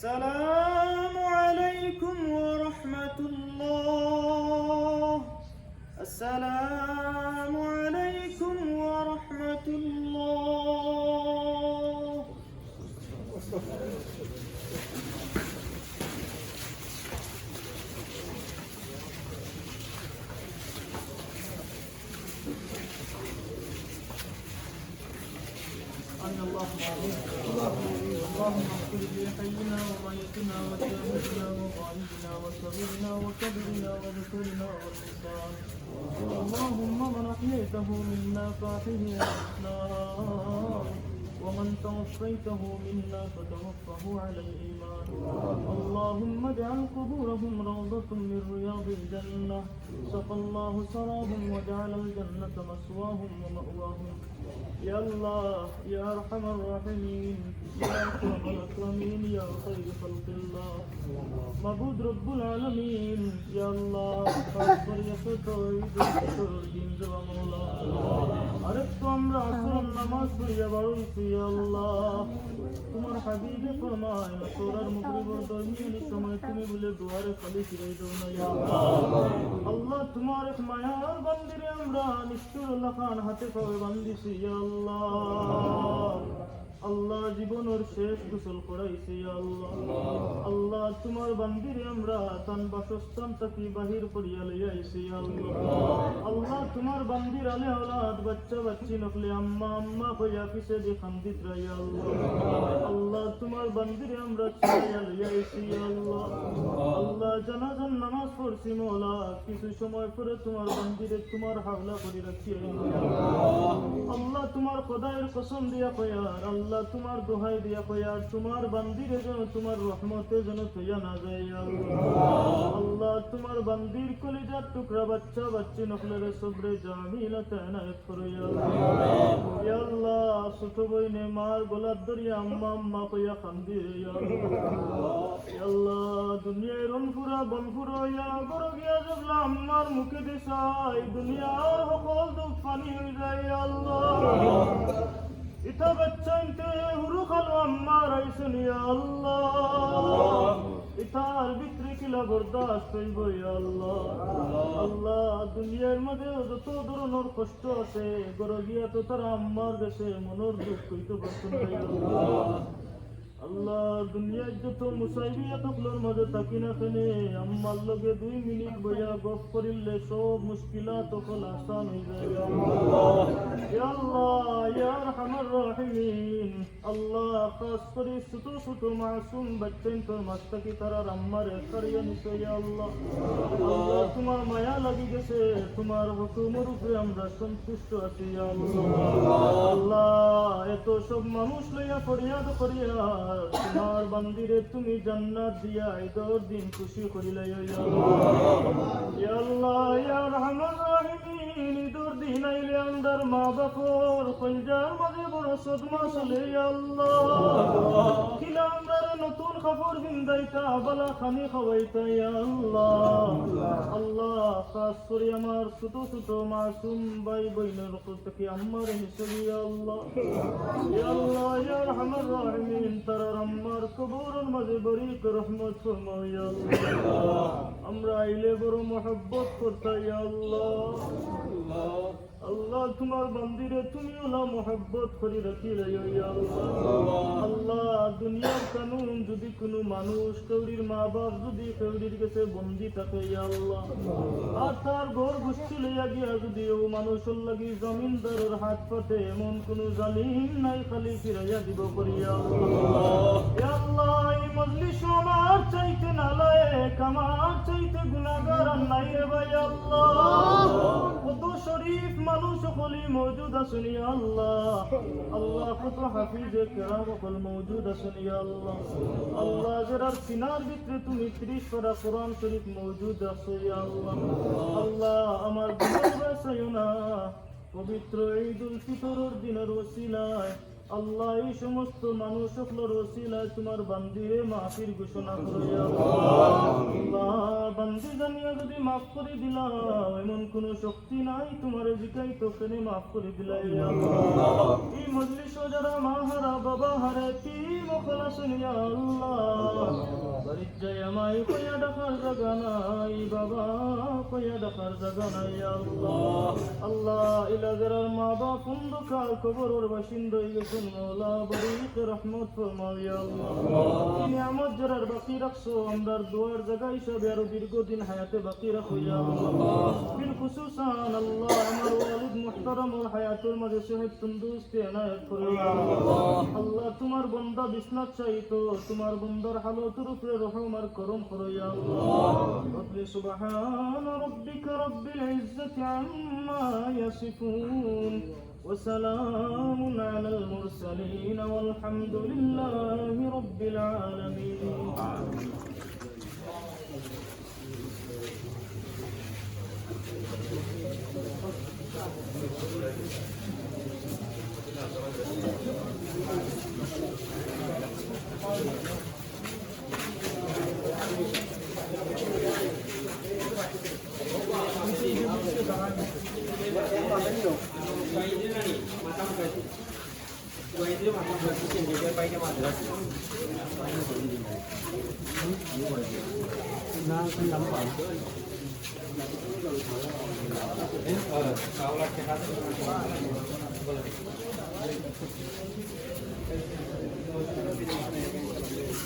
السلام عليكم ورحمة الله. السلام عليكم ورحمة الله. اللهم اغفر لحينا وميتنا وشاهدنا وغائبنا وصغيرنا وكبرنا وذكرنا والانسان. اللهم من احييته منا فاحيه على الاسلام، ومن توفيته منا فتوفه على الايمان. اللهم اجعل قبورهم روضة من رياض الجنة، سقى الله سرابهم وجعل الجنة مثواهم ومأواهم. يا الله يا ارحم الراحمين، يا اكرم الاكرمين، يا خير خلق الله، معبود رب العالمين. يا الله اكبر দিন দেওয়া মওলা, আরেকটু আমরা আসর নামাজ পড়িয়া বাড়াইছি। আল্লাহ তোমার হাবিবে ফরমায় আসরের মাগরিবের দরমিয়ানি সময় তুমি বলে দুয়ারে খালি ফিরাই দাও না। ইয়া আল্লাহ তোমার এক মায়ার বান্দিরে আমরা নিষ্ঠুর খান হাতে পাবে বান্দিছি। ইয়া আল্লাহ জীবনের শেষ গোসল করাইছে। আল্লাহ আল্লাহ তোমার বান্দিরে আমরা তান বাসস্থান থাকি বাহির করিয়া লইয়াইছি। আল্লাহ তোমার বান্দির আলে আওলাদ বাচ্চা বাচ্চি নকলে আম্মা আম্মা কইয়া পিছে দিয়ে খান্দিত রাই। আল্লাহ তোমার বান্দিরে আমরা ছাড়িয়া লইয়াইছি। আল্লাহ জানাজান নামাজ পড়ছি মওলা, কিছু সময় পরে তোমার বান্দিরে তোমার হাওলা করে রাখি। আল্লাহ তোমার খোদায়ের কসম দিয়া কয়ার, আল্লাহ তোমার দোহাই দিয়া কয়ার, তোমার বান্দিরে যেন তোমার রহমতে যেন থইয়া না যায়। আল্লাহ তোমার বান্দির কলিজার টুকরা বাচ্চা বাচ্চি নকলের সবরে জামিলাতে এনায়েত করো। ইয়া আল্লাহ ছোট বইনে মার গলার দরিয়া আম্মা আম্মা কইয়া কান্দি। ইয়া আল্লাহ দুনিয়ায় রনপুরা বনপুরা ইয়া গর গিয়া জগলা আম্মার মুখে দেশাই দুনিয়ার সকল দুঃখ পানি হয়ে যায়। আল্লাহ ইতা বাচ্চা ইনতে হুরু খালো আম্মার আইসেন। ইয়া আল্লাহ ইতার ভিতরে কিলা বরদাস্ত হইব। ইয়া আল্লাহ আল্লাহ দুনিয়ার মধ্যে যত ধরনের কষ্ট আছে গর গিয়া তো তারা আম্মার দেশে মনের দুঃখ কইতে পারছেন। আল্লাহ দুনিয়ার যত মুসাইবিয়াত হকলোর মাঝে থাকি না কেনে আম্মার লগে 2 মিনিট বইয়া গপ করিলে সব মুশকিলাত হল আসান হয়ে যায়। ইয়া আল্লাহ ইয়া আরহামার রাহিমিন, আল্লাহ খাস করে ছোট ছোট মাসুম বাচ্চান তোর মাঝ থাকি তারা আম্মার কারিয়া নিছে। ইয়া আল্লাহ আল্লাহ তোমার মায়া লাগি গেছে, তোমার হুকুমের উপরে আমরা সন্তুষ্ট আছি। ইয়া আল্লাহ এত সব মানুষ লইয়া ফরিয়াদ করিয়া তোমার বান্দিরে তুমি জান্নাত দিয়া ঈদের দিন খুশি করিলে। ইয়া আল্লাহ ইয়া আরহামার রাহিমিন, ঈদের দিন আইলে আমাদের মা বাপর কলজার মাঝে বড় সদমা চলে। ইয়া আল্লাহ কিলা আমাদের নতুন কাপড় বিন্দাইতা বালা খানি খাওয়াইতা। ইয়া আল্লাহ আল্লাহ খাস করে আমার ছোট ছোট মাসুম ভাই বোনের থেকে আমার হিসেবে। ইয়া আল্লাহ ইয়া আরহামার রাহিমিন, তারা আম্মার কবরের মাঝে বড়িক রহমত ফরমাও। ইয়া আল্লাহ আমরা আইলে বড় মহব্বত করতা। ইয়া আল্লাহ আল্লাহ তোমার বান্দিরে তুমি ওলা মহব্বত করে রাখিলে। ইয়া আল্লাহ দুনিয়ার কানুন যদি কোনো মানুষ কেউরির মা বাপ যদি কেউরির কাছে বন্দি থাকে, ইয়া আল্লাহ আর তার ঘর গোষ্ঠী লইয়া গিয়া যদি ও মানুষের লাগি জমিনদারের হাত পাতে এমন কোনো জালিম নাই খালি ফিরাইয়া দিব করি। ইয়া আল্লাহ এই মজলিস আমার চাইতে নালায়েক আমার চাইতে গুনাহগার আর নাই রে ভাই। আল্লাহ কত শরীফ মানুষ সকলই মওজুদ আছেন। ইয়া আল্লাহ আল্লাহ কত হাফিজে কেরাম সকল মওজুদ আছেন। ইয়া আল্লাহ আল্লাহ যারার সিনার ভিতরে তুমি 30 পারা কোরআন শরীফ মওজুদ আছে। ইয়া আল্লাহ আল্লাহ আমার গুনাহ বাঁচাইও না, পবিত্র ঈদুল ফিতরের দিনের ওসিলায় আল্লাহ এই সমস্ত মানুষ সকলের ওসিলায় তোমার বান্দিরে মাফির ঘোষণা করো। ইয়া আল্লাহ বান্দি জানিয়া যদি মাফ করে দিলা এমন কোন শক্তি নাই তোমার জিকাই তো কেনে মাফ করে দিলা। ইয়া আল্লাহ এই মজলিস যারা মা হারা বাবা হারা কি মুখলাস করছেন ইয়া আল্লাহ বাড়ির যাই আমায় কইয়া ডাকার জায়গা নাই বাবা কইয়া ডাকার জায়গা নাই ইয়া আল্লাহ আল্লাহ ইলাদের মা বাপ অন্ধকার কবরের বাসিন্দা হয়ে গেছেন মওলা বারিক রহমত ফরমাও ইয়া আল্লাহ নিয়ামত যারার বাকি রাখছো আমরার দুয়ার জায়গা হিসাবে আরো দীর্ঘদিন হায়াতে বাকি রাখো ইয়া আল্লাহ বিল খুসুসান আল্লাহ আমার ওয়ালিদ মুহতারাম ওর হায়াতের মাঝে সেহত তন্দুরুস্তি এনায়েত করো ইয়া আল্লাহ আল্লাহ তোমার বান্দা বিছনাত চাইতো তোমার বান্দার হালতের উপরে রহম আর করম করো ইয়া আল্লাহ রব্বি সুবহান রাব্বিকা রাব্বিল ইজ্জাতি আম্মা ইয়াসিফুন وسلام على المرسلين والحمد لله رب العالمين Kalau